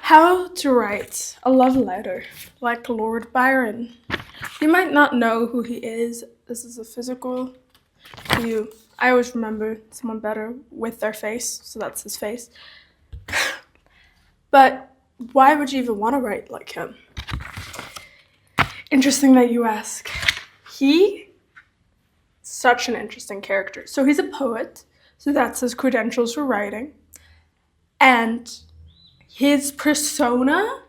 How to write a love letter like Lord Byron. You might not know who he is. This is a physical view. I always remember someone better with their face, so that's his face. But why would you even want to write like him? Interesting that you ask. Such an interesting character. So he's a poet, so that's his credentials for writing. And his persona,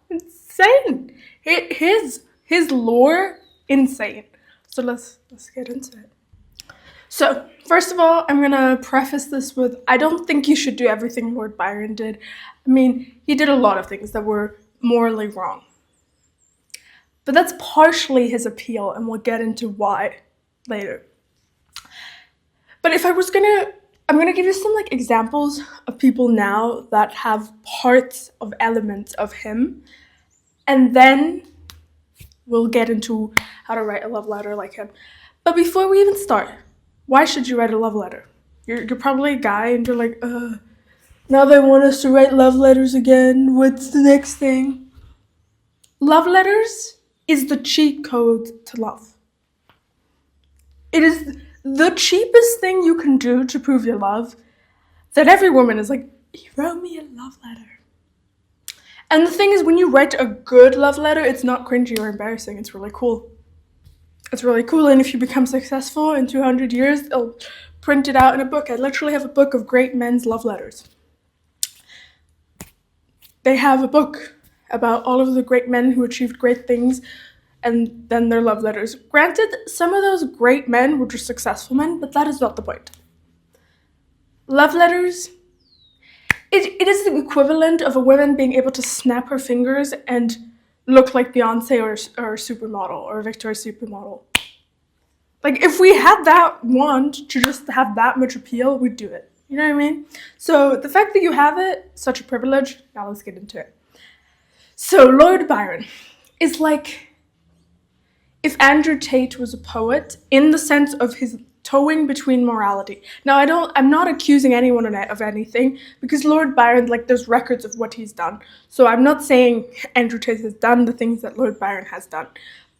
insane. His lore, insane. So let's get into it. So first of all, I'm gonna preface this with I don't think you should do everything Lord Byron did. I mean, he did a lot of things that were morally wrong. But that's partially his appeal, and we'll get into why later. But if I'm gonna give you some examples of people now that have parts of elements of him, and then we'll get into how to write a love letter like him. But before we even start, why should you write a love letter? You're probably a guy and you're like, now they want us to write love letters again. What's the next thing? Love letters is the cheat code to love. It is the cheapest thing you can do to prove your love, that every woman is like, you wrote me a love letter. And the thing is, when you write a good love letter, it's not cringy or embarrassing. It's really cool. It's really cool, and if you become successful in 200 years, they'll print it out in a book. I literally have a book of great men's love letters. They have a book about all of the great men who achieved great things, and then their love letters. Granted, some of those great men were just successful men, but that is not the point. Love letters, it is the equivalent of a woman being able to snap her fingers and look like Beyonce or a supermodel or a Victoria's supermodel. Like, if we had that wand to just have that much appeal, we'd do it. You know what I mean? So the fact that you have it, such a privilege. Now let's get into it. So Lord Byron is like if Andrew Tate was a poet in the sense of his towing between morality. Now I'm not accusing anyone of anything, because Lord Byron, there's records of what he's done. So I'm not saying Andrew Tate has done the things that Lord Byron has done.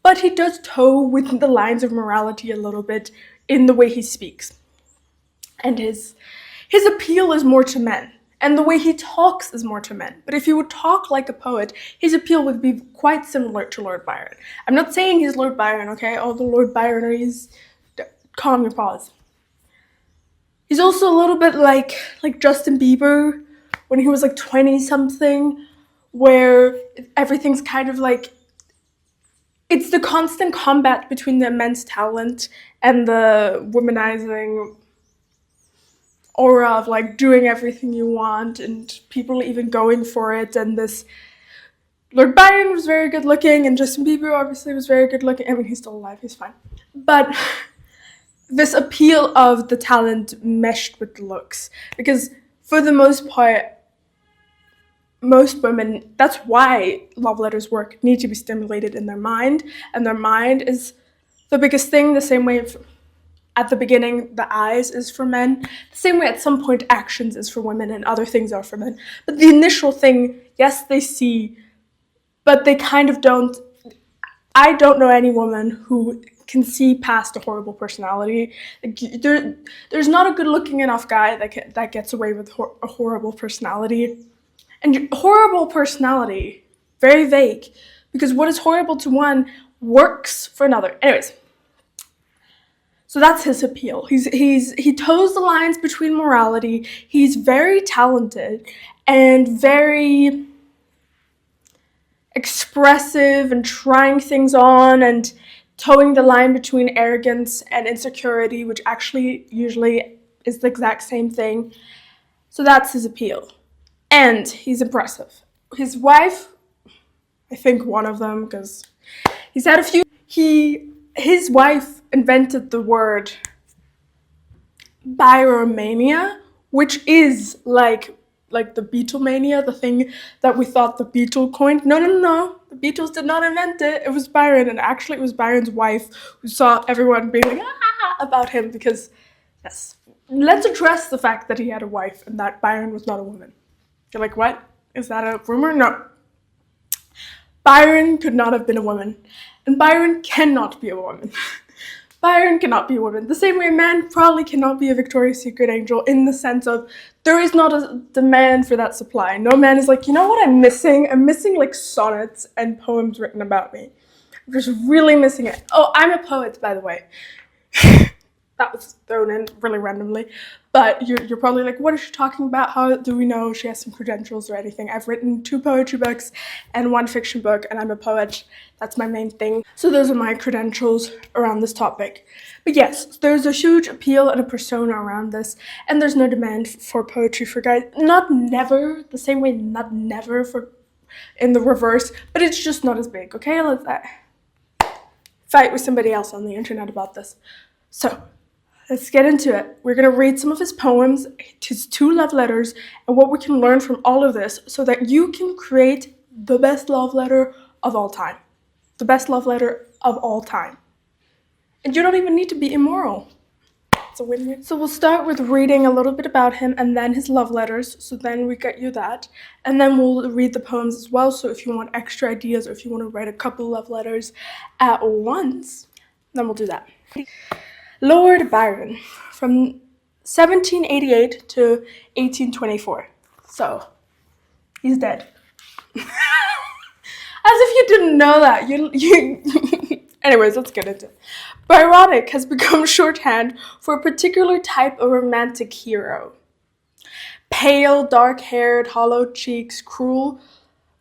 But he does tow with the lines of morality a little bit in the way he speaks. And his appeal is more to men. And the way he talks is more to men. But if he would talk like a poet, his appeal would be quite similar to Lord Byron. I'm not saying he's Lord Byron, okay? All the Lord Byroners, calm your paws. He's also a little bit like Justin Bieber when he was 20-something, where everything's kind of it's the constant combat between the immense talent and the womanizing aura of doing everything you want and people even going for it. And this Lord Byron was very good looking, and Justin Bieber obviously was very good looking. I mean, he's still alive, he's fine. But this appeal of the talent meshed with the looks, because for the most part, most women, that's why love letters work, need to be stimulated in their mind, and their mind is the biggest thing. The same way at the beginning, the eyes is for men. The same way at some point, actions is for women and other things are for men. But the initial thing, yes, they see, but they kind of don't. I don't know any woman who can see past a horrible personality. There's not a good-looking enough guy that gets away with a horrible personality. And horrible personality, very vague, because what is horrible to one works for another. Anyways. So that's his appeal. He toes the lines between morality. He's very talented and very expressive and trying things on and towing the line between arrogance and insecurity, which actually usually is the exact same thing. So that's his appeal. And he's impressive. His wife, I think one of them, because he's had a few. His wife invented the word Byromania, which is like the Beatlemania, the thing that we thought the Beatles coined. No. The Beatles did not invent it. It was Byron, and actually it was Byron's wife who saw everyone being about him, because, yes, let's address the fact that he had a wife and that Byron was not a woman. You're like, what? Is that a rumor? No. Byron could not have been a woman. And Byron cannot be a woman. Byron cannot be a woman. The same way a man probably cannot be a Victoria's Secret angel, in the sense of there is not a demand for that supply. No man is like, you know what I'm missing? I'm missing like sonnets and poems written about me. I'm just really missing it. Oh, I'm a poet, by the way. That was thrown in really randomly. But you're probably like, what is she talking about? How do we know she has some credentials or anything? I've written 2 poetry books and 1 fiction book, and I'm a poet. That's my main thing. So those are my credentials around this topic. But yes, there's a huge appeal and a persona around this, and there's no demand for poetry for guys. Not never, the same way not never for in the reverse, but it's just not as big, okay? Let's fight with somebody else on the internet about this. So, let's get into it. We're going to read some of his poems, his 2 love letters, and what we can learn from all of this so that you can create the best love letter of all time. The best love letter of all time. And you don't even need to be immoral. It's a win-win. So we'll start with reading a little bit about him and then his love letters. So then we get you that. And then we'll read the poems as well. So if you want extra ideas or if you want to write a couple love letters at once, then we'll do that. Lord Byron, from 1788 to 1824. So, he's dead. As if you didn't know that. Anyways, let's get into it. Byronic has become shorthand for a particular type of romantic hero. Pale, dark-haired, hollow cheeks, cruel,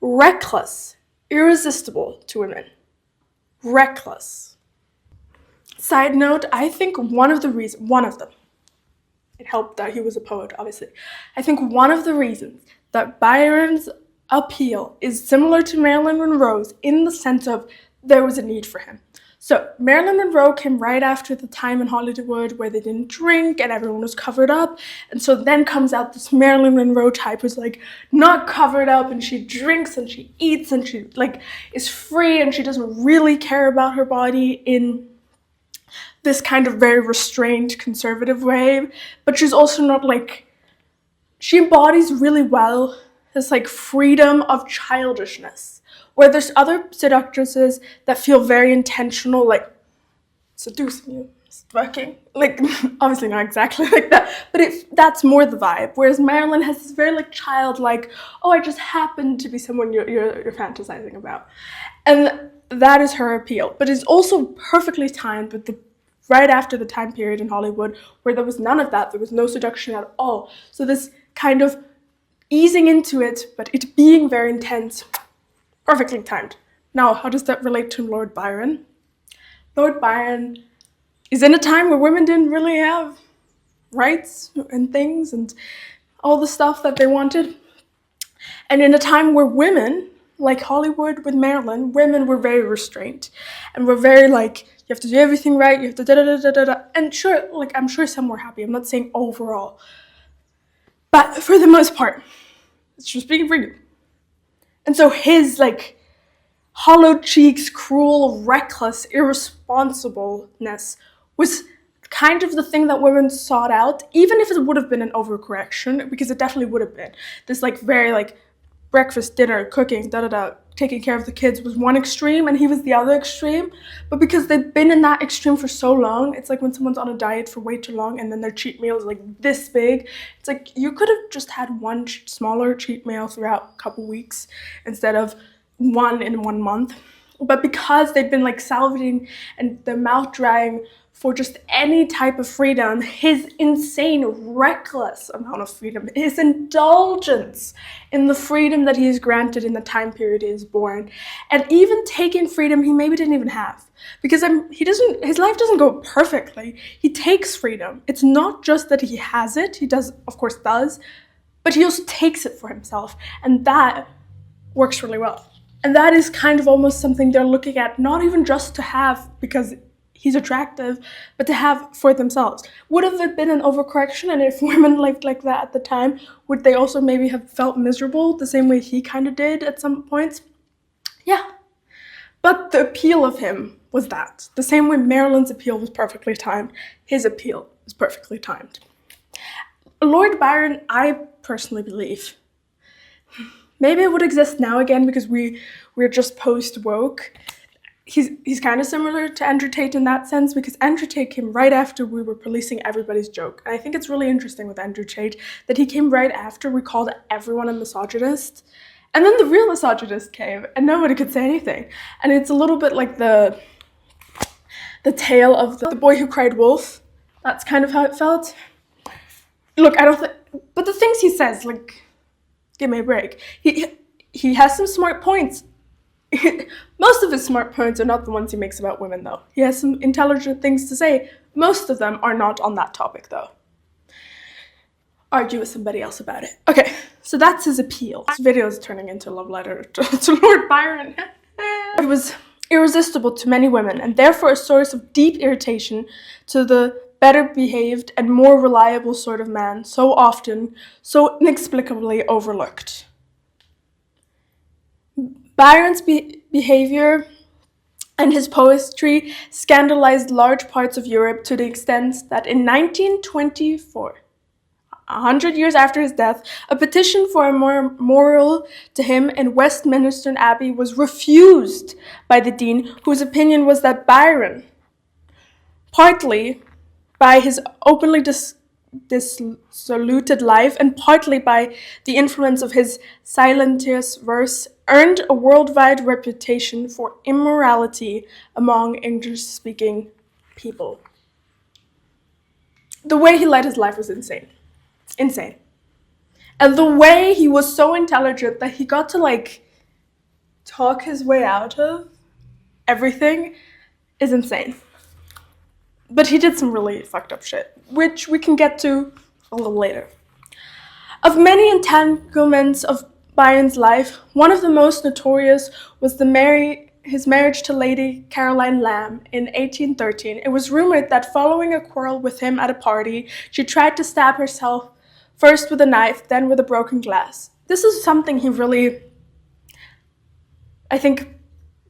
reckless, irresistible to women. Reckless. Side note, I think one of them, it helped that he was a poet, obviously. I think one of the reasons that Byron's appeal is similar to Marilyn Monroe's in the sense of there was a need for him. So Marilyn Monroe came right after the time in Hollywood where they didn't drink and everyone was covered up. And so then comes out this Marilyn Monroe type who's like not covered up, and she drinks and she eats and she like is free and she doesn't really care about her body in this kind of very restrained conservative way, but she's also not like, she embodies really well this like freedom of childishness, where there's other seductresses that feel very intentional, like seducing you, fucking, like obviously not exactly like that, but that's more the vibe, whereas Marilyn has this very like childlike, oh, I just happen to be someone you're fantasizing about, and that is her appeal, but it's also perfectly timed with the right after the time period in Hollywood where there was none of that, there was no seduction at all. So this kind of easing into it, but it being very intense, perfectly timed. Now, how does that relate to Lord Byron? Lord Byron is in a time where women didn't really have rights and things and all the stuff that they wanted. And in a time where women, like Hollywood with Marilyn, women were very restrained and were very like, you have to do everything right, you have to da-da-da-da-da-da. And sure, like, I'm sure some were happy. I'm not saying overall. But for the most part, it's just being for you. And so his, like, hollow cheeks, cruel, reckless, irresponsibleness was kind of the thing that women sought out, even if it would have been an overcorrection, because it definitely would have been. This, like, very, like, breakfast, dinner, cooking, da-da-da, taking care of the kids was one extreme and he was the other extreme. But because they've been in that extreme for so long, it's like when someone's on a diet for way too long and then their cheat meal is like this big. It's like you could have just had one smaller cheat meal throughout a couple weeks instead of one in 1 month. But because they've been like salvaging and their mouth drying for just any type of freedom, his insane, reckless amount of freedom, his indulgence in the freedom that he is granted in the time period he is born, and even taking freedom he maybe didn't even have. Because his life doesn't go perfectly. He takes freedom. It's not just that he has it, he does, of course does, but he also takes it for himself, and that works really well. And that is kind of almost something they're looking at, not even just to have because he's attractive, but to have for themselves. Would have it been an overcorrection, and if women lived like that at the time, would they also maybe have felt miserable the same way he kind of did at some points? Yeah. But the appeal of him was that. The same way Marilyn's appeal was perfectly timed, his appeal was perfectly timed. Lord Byron, I personally believe, maybe it would exist now again because we're just post woke. He's kind of similar to Andrew Tate in that sense, because Andrew Tate came right after we were policing everybody's joke. And I think it's really interesting with Andrew Tate that he came right after we called everyone a misogynist. And then the real misogynist came and nobody could say anything. And it's a little bit like the tale of the boy who cried wolf. That's kind of how it felt. Look, I don't think, but the things he says, like, give me a break. He has some smart points. Most of his smart points are not the ones he makes about women, though. He has some intelligent things to say. Most of them are not on that topic, though. Argue with somebody else about it. Okay, so that's his appeal. This video is turning into a love letter to Lord Byron. It was irresistible to many women, and therefore a source of deep irritation to the better behaved and more reliable sort of man, so often, so inexplicably overlooked. Byron's behavior and his poetry scandalized large parts of Europe to the extent that in 1924, 100 years after his death, a petition for a memorial to him in Westminster Abbey was refused by the dean, whose opinion was that Byron, partly by his openly dissolute life and partly by the influence of his silentious verse, earned a worldwide reputation for immorality among English-speaking people. The way he led his life was insane. Insane. And the way he was so intelligent that he got to, like, talk his way out of everything is insane. But he did some really fucked up shit, which we can get to a little later. Of many entanglements of Byron's life, one of the most notorious was his marriage to Lady Caroline Lamb in 1813. It was rumored that following a quarrel with him at a party, she tried to stab herself, first with a knife, then with a broken glass. This is something he really, I think,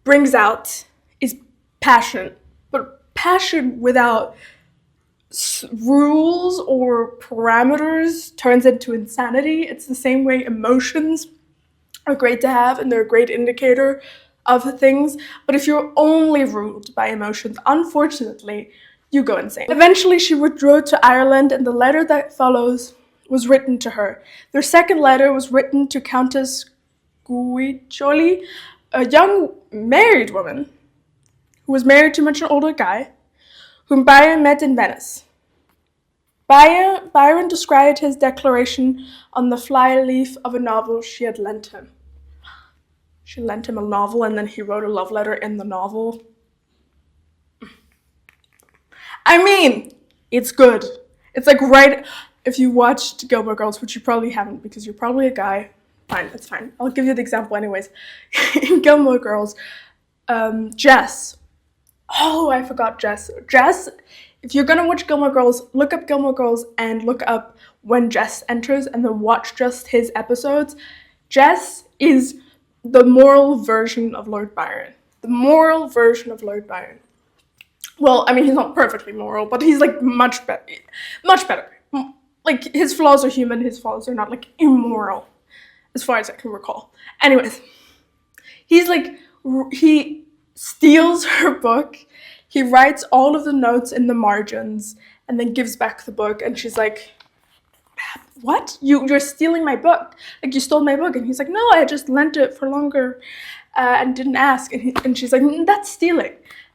brings out, is passion. But passion without rules or parameters turns into insanity. It's the same way emotions are great to have and they're a great indicator of things. But if you're only ruled by emotions, unfortunately, you go insane. Eventually, she withdrew to Ireland, and the letter that follows was written to her. Their second letter was written to Countess Guiccioli, a young married woman who was married to a much older guy, whom Byron met in Venice. Byron described his declaration on the flyleaf of a novel she had lent him. She lent him a novel, and then he wrote a love letter in the novel. I mean, it's good. It's like right, if you watched Gilmore Girls, which you probably haven't because you're probably a guy, fine, it's fine. I'll give you the example anyways. In Gilmore Girls, Jess. Oh, I forgot Jess. Jess, if you're gonna watch Gilmore Girls, look up Gilmore Girls and look up when Jess enters and then watch just his episodes. Jess is the moral version of Lord Byron. The moral version of Lord Byron. Well, I mean, he's not perfectly moral, but he's like much better. Much better. Like, his flaws are human, his flaws are not like immoral, as far as I can recall. Anyways, he's like, he steals her book, he writes all of the notes in the margins, and then gives back the book, and she's like, what? You're stealing my book. Like, you stole my book. And he's like, no, I just lent it for longer and didn't ask. And she's like, that's stealing.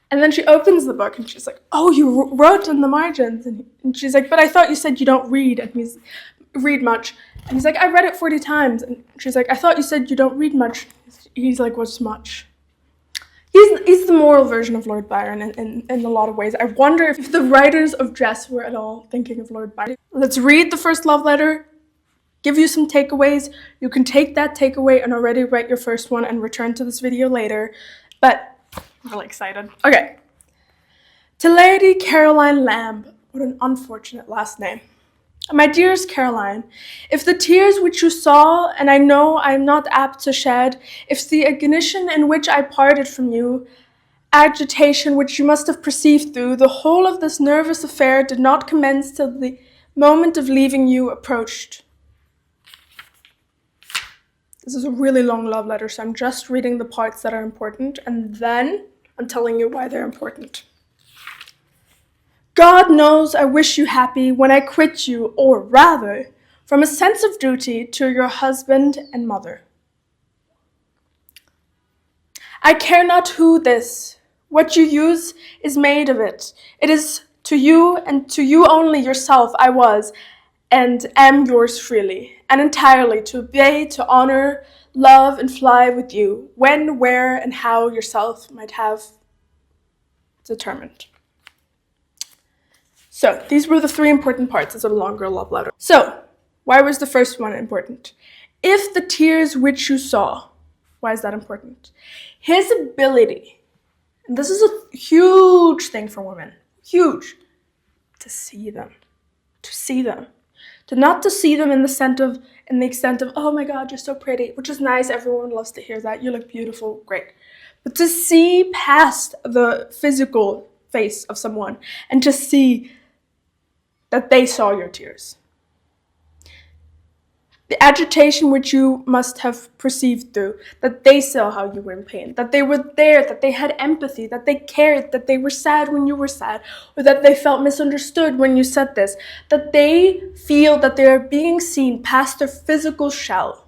And then she opens the book and she's like, oh, you wrote in the margins. And she's like, but I thought you said you don't read. And he's read much. And he's like, I read it 40 times. And she's like, I thought you said you don't read much. He's like, what's much? He's the moral version of Lord Byron in a lot of ways. I wonder if the writers of Jess were at all thinking of Lord Byron. Let's read the first love letter, give you some takeaways. You can take that takeaway and already write your first one and return to this video later. But I'm really excited. Okay. To Lady Caroline Lamb. What an unfortunate last name. My dearest Caroline, if the tears which you saw, and I know I am not apt to shed, if the ignition in which I parted from you, agitation which you must have perceived through, the whole of this nervous affair did not commence till the moment of leaving you approached. This is a really long love letter, so I'm just reading the parts that are important, and then I'm telling you why they're important. God knows I wish you happy when I quit you, or rather, from a sense of duty to your husband and mother. I care not who this, what you use is made of it. It is to you and to you only yourself I was and am yours freely and entirely to obey, to honor, love, and fly with you, when, where, and how yourself might have determined. So these were the three important parts of a longer love letter. So why was the first one important? If the tears which you saw, why is that important? His ability, and this is a huge thing for women, huge, to see them, to not to see them in the extent of, oh my God, you're so pretty, which is nice. Everyone loves to hear that. You look beautiful, great. But to see past the physical face of someone and to see that they saw your tears. The agitation which you must have perceived through, that they saw how you were in pain, that they were there, that they had empathy, that they cared, that they were sad when you were sad, or that they felt misunderstood when you said this, that they feel that they are being seen past their physical shell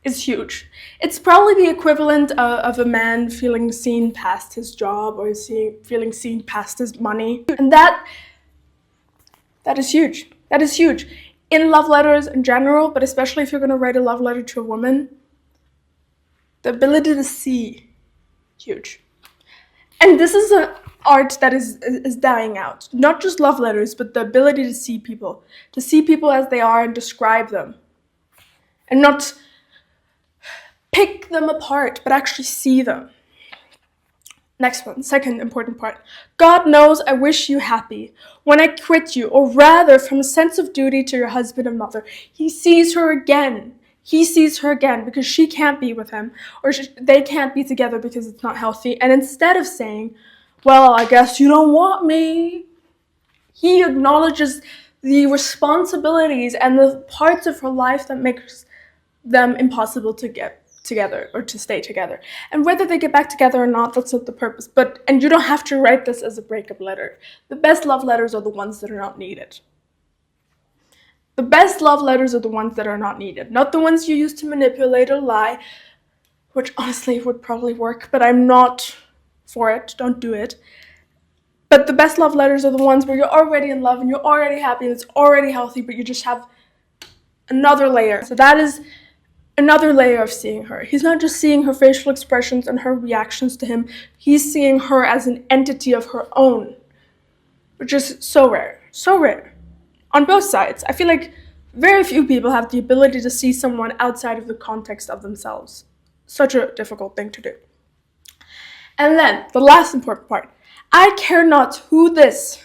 is huge. It's probably the equivalent of a man feeling seen past his job or feeling seen past his money. And that is huge. That is huge. In love letters in general, but especially if you're going to write a love letter to a woman, the ability to see, huge. And this is an art that is dying out. Not just love letters, but the ability to see people as they are and describe them. And not pick them apart, but actually see them. Next one, second important part. God knows I wish you happy when I quit you, or rather from a sense of duty to your husband and mother. He sees her again. He sees her again because she can't be with him, or they can't be together because it's not healthy. And instead of saying, well, I guess you don't want me, he acknowledges the responsibilities and the parts of her life that makes them impossible to get together or to stay together. And whether they get back together or not, that's not the purpose. And you don't have to write this as a breakup letter. The best love letters are the ones that are not needed. The best love letters are the ones that are not needed, not the ones you use to manipulate or lie, which honestly would probably work, but I'm not for it. Don't do it. But the best love letters are the ones where you're already in love and you're already happy and it's already healthy, but you just have another layer. So that is another layer of seeing her. He's not just seeing her facial expressions and her reactions to him. He's seeing her as an entity of her own, which is so rare. So rare. On both sides. I feel like very few people have the ability to see someone outside of the context of themselves. Such a difficult thing to do. And then, the last important part. I care not who this,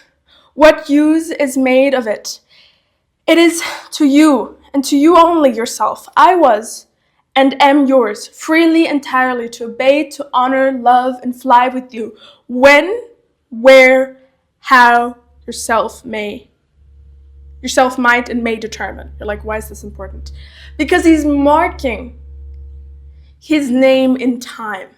what use is made of it. It is to you, and to you only yourself, I was and am yours, freely, entirely, to obey, to honor, love, and fly with you, when, where, how yourself might and may determine. You're like, why is this important? Because he's marking his name in time.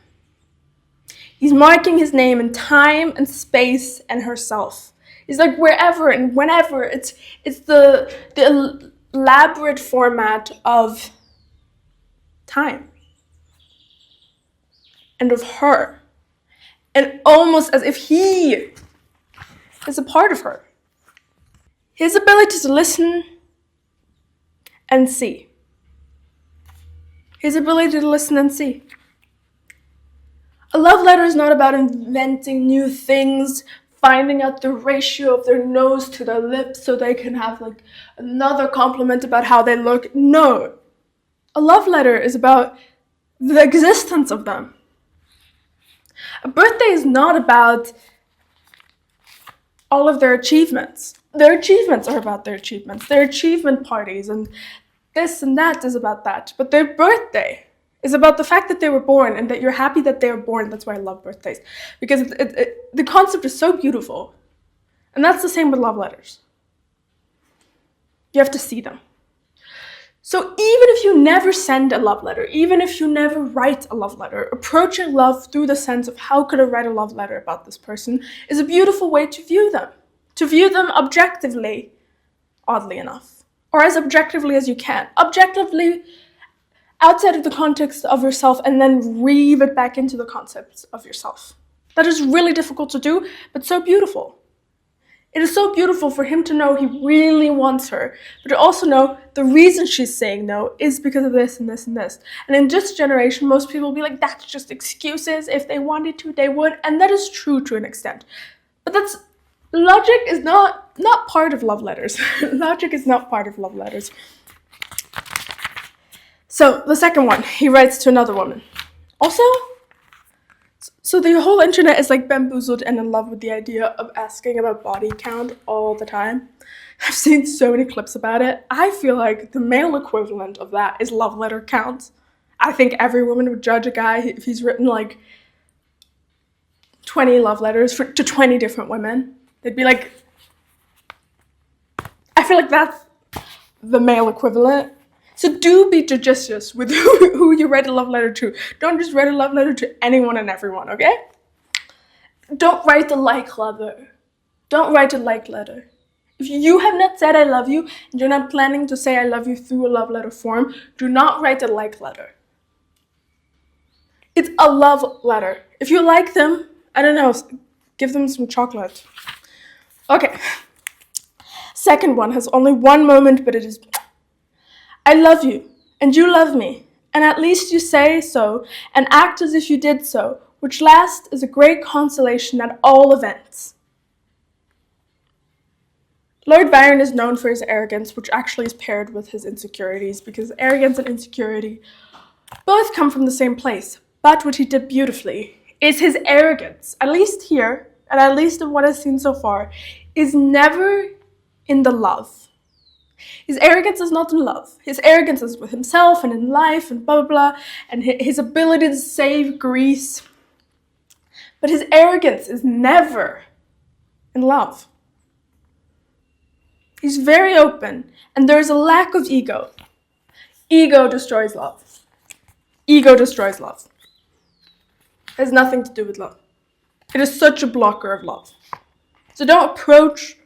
He's marking his name in time and space and herself. He's like, wherever and whenever. It's the elaborate format of time and of her, and almost as if he is a part of her. His ability to listen and see. His ability to listen and see. A love letter is not about inventing new things, finding out the ratio of their nose to their lips so they can have like another compliment about how they look. No. A love letter is about the existence of them. A birthday is not about all of their achievements. Their achievements are about their achievements. Their achievement parties and this and that is about that. But their birthday is about the fact that they were born and that you're happy that they were born. That's why I love birthdays. Because the concept is so beautiful. And that's the same with love letters. You have to see them. So even if you never send a love letter, even if you never write a love letter, approaching love through the sense of how could I write a love letter about this person is a beautiful way to view them. To view them objectively, oddly enough. Or as objectively as you can. Objectively outside of the context of yourself and then weave it back into the concepts of yourself. That is really difficult to do, but so beautiful. It is so beautiful for him to know he really wants her, but to also know the reason she's saying no is because of this and this and this. And in this generation, most people will be like, that's just excuses. If they wanted to, they would. And that is true to an extent. But logic is not part of love letters. Logic is not part of love letters. So the second one, he writes to another woman. Also, so the whole internet is like bamboozled and in love with the idea of asking about body count all the time. I've seen so many clips about it. I feel like the male equivalent of that is love letter count. I think every woman would judge a guy if he's written like 20 love letters to 20 different women. They'd be like, I feel like that's the male equivalent. So do be judicious with who you write a love letter to. Don't just write a love letter to anyone and everyone, okay? Don't write a like letter. Don't write a like letter. If you have not said I love you, and you're not planning to say I love you through a love letter form, do not write a like letter. It's a love letter. If you like them, I don't know, give them some chocolate. Okay. Second one has only one moment, but it is, I love you, and you love me, and at least you say so, and act as if you did so, which last is a great consolation at all events. Lord Byron is known for his arrogance, which actually is paired with his insecurities, because arrogance and insecurity both come from the same place. But what he did beautifully is his arrogance, at least here, and at least in what I've seen so far, is never in the love. His arrogance is not in love. His arrogance is with himself and in life and blah, blah, blah, and his ability to save Greece. But his arrogance is never in love. He's very open, and there is a lack of ego. Ego destroys love. Ego destroys love. It has nothing to do with love. It is such a blocker of love. So don't approach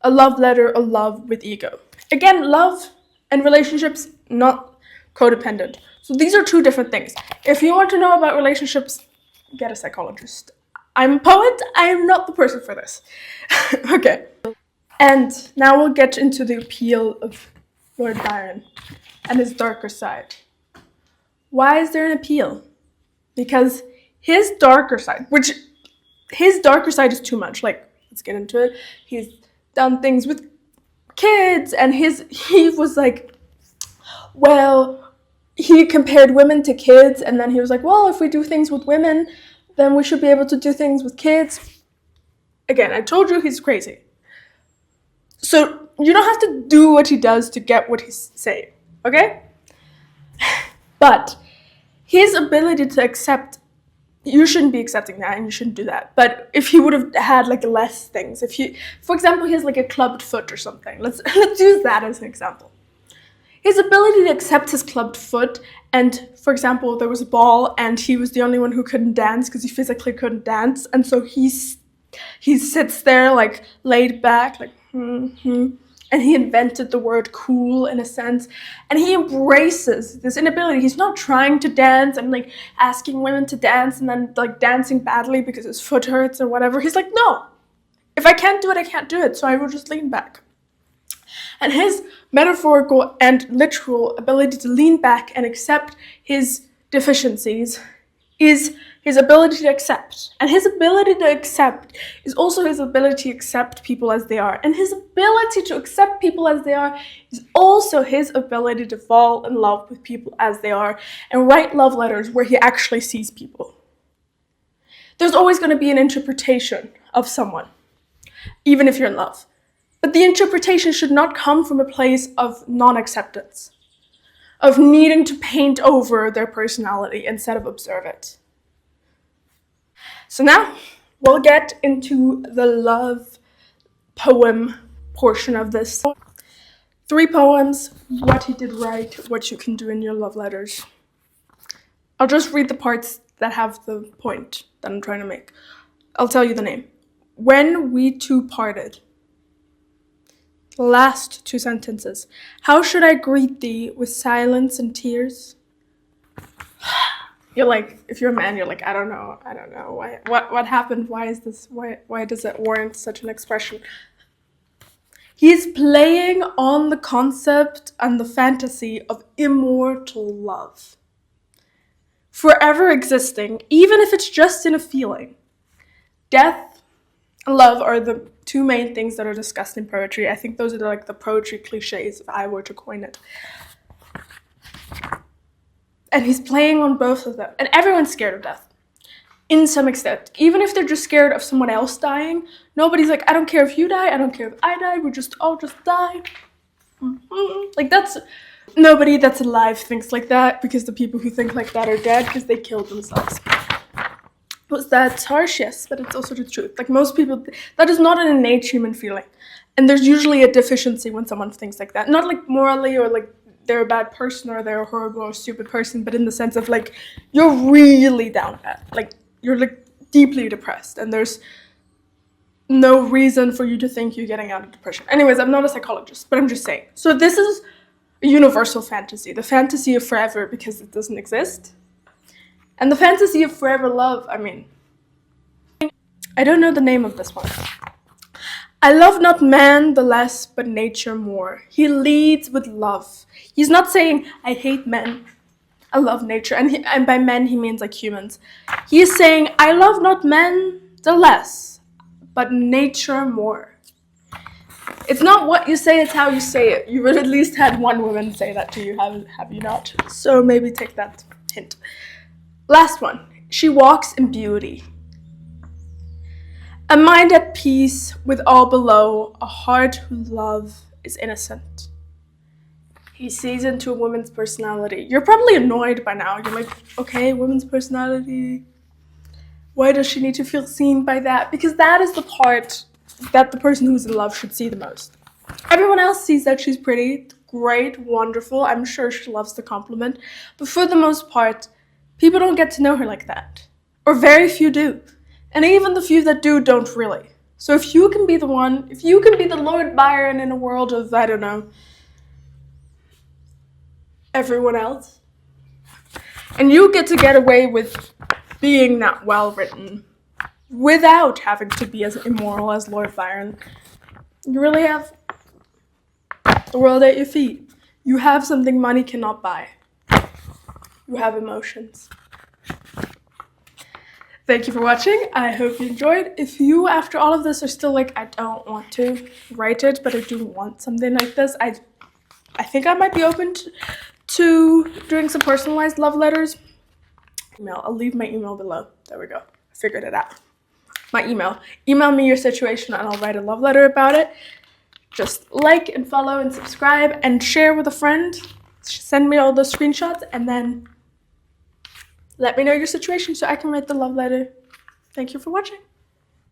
a love letter or love with ego. Again, love and relationships, not codependent. So these are two different things. If you want to know about relationships, get a psychologist. I'm a poet. I am not the person for this. Okay. And now we'll get into the appeal of Lord Byron and his darker side. Why is there an appeal? Because his darker side is too much. Like, let's get into it. He's done things with kids, and he was like, well, he compared women to kids, and then he was like, well, if we do things with women, then we should be able to do things with kids. Again, I told you he's crazy. So you don't have to do what he does to get what he's saying, okay? But his ability to accept, you shouldn't be accepting that and you shouldn't do that. But if he would have had like less things, for example, he has like a clubbed foot or something. Let's use that as an example. His ability to accept his clubbed foot, and for example, there was a ball and he was the only one who couldn't dance because he physically couldn't dance, and so he sits there like laid back, like and he invented the word cool in a sense, and he embraces this inability. He's not trying to dance and like asking women to dance and then like dancing badly because his foot hurts or whatever. He's like, no, if I can't do it, I can't do it, so I will just lean back. And his metaphorical and literal ability to lean back and accept his deficiencies is his ability to accept. And his ability to accept is also his ability to accept people as they are. And his ability to accept people as they are is also his ability to fall in love with people as they are and write love letters where he actually sees people. There's always going to be an interpretation of someone, even if you're in love. But the interpretation should not come from a place of non-acceptance, of needing to paint over their personality instead of observe it. So now we'll get into the love poem portion of this. 3 poems, what he did right, what you can do in your love letters. I'll just read the parts that have the point that I'm trying to make. I'll tell you the name. When we two parted. The last 2 sentences. How should I greet thee, with silence and tears? You're like, if you're a man, you're like, I don't know. What happened? Why is this? Why does it warrant such an expression? He's playing on the concept and the fantasy of immortal love. Forever existing, even if it's just in a feeling. Death and love are the 2 main things that are discussed in poetry. I think those are like the poetry cliches if I were to coin it. And he's playing on both of them. And everyone's scared of death. In some extent. Even if they're just scared of someone else dying, nobody's like, I don't care if you die, I don't care if I die, we just all just die. Like nobody that's alive thinks like that, because the people who think like that are dead because they killed themselves. Was that harsh? Yes, but it's also the truth. Like most people, that is not an innate human feeling. And there's usually a deficiency when someone thinks like that. Not like morally or like they're a bad person or they're a horrible or stupid person, but in the sense of like, you're really down bad. Like, you're like deeply depressed and there's no reason for you to think you're getting out of depression. Anyways, I'm not a psychologist, but I'm just saying. So this is a universal fantasy, the fantasy of forever because it doesn't exist. And the fantasy of forever love, I don't know the name of this one. I love not man the less, but nature more. He leads with love. He's not saying, I hate men. I love nature. And by men, he means like humans. He is saying, I love not men the less, but nature more. It's not what you say, it's how you say it. You've at least had one woman say that to you, have you not? So maybe take that hint. Last one. She walks in beauty. A mind at peace with all below, a heart whose love is innocent. He sees into a woman's personality. You're probably annoyed by now. You're like, okay, woman's personality. Why does she need to feel seen by that? Because that is the part that the person who's in love should see the most. Everyone else sees that she's pretty, great, wonderful. I'm sure she loves the compliment. But for the most part, people don't get to know her like that. Or very few do. And even the few that do don't really. So if you can be the one, if you can be the Lord Byron in a world of, I don't know, everyone else, and you get to get away with being that well written without having to be as immoral as Lord Byron, you really have the world at your feet. You have something money cannot buy. You have emotions. Thank you for watching. I hope you enjoyed. If you, after all of this, are still like, I don't want to write it, but I do want something like this, I think I might be open to doing some personalized love letters. I'll leave my email below. There we go. I figured it out. My email. Email me your situation and I'll write a love letter about it. Just like and follow and subscribe and share with a friend. Send me all those screenshots and then let me know your situation so I can write the love letter. Thank you for watching.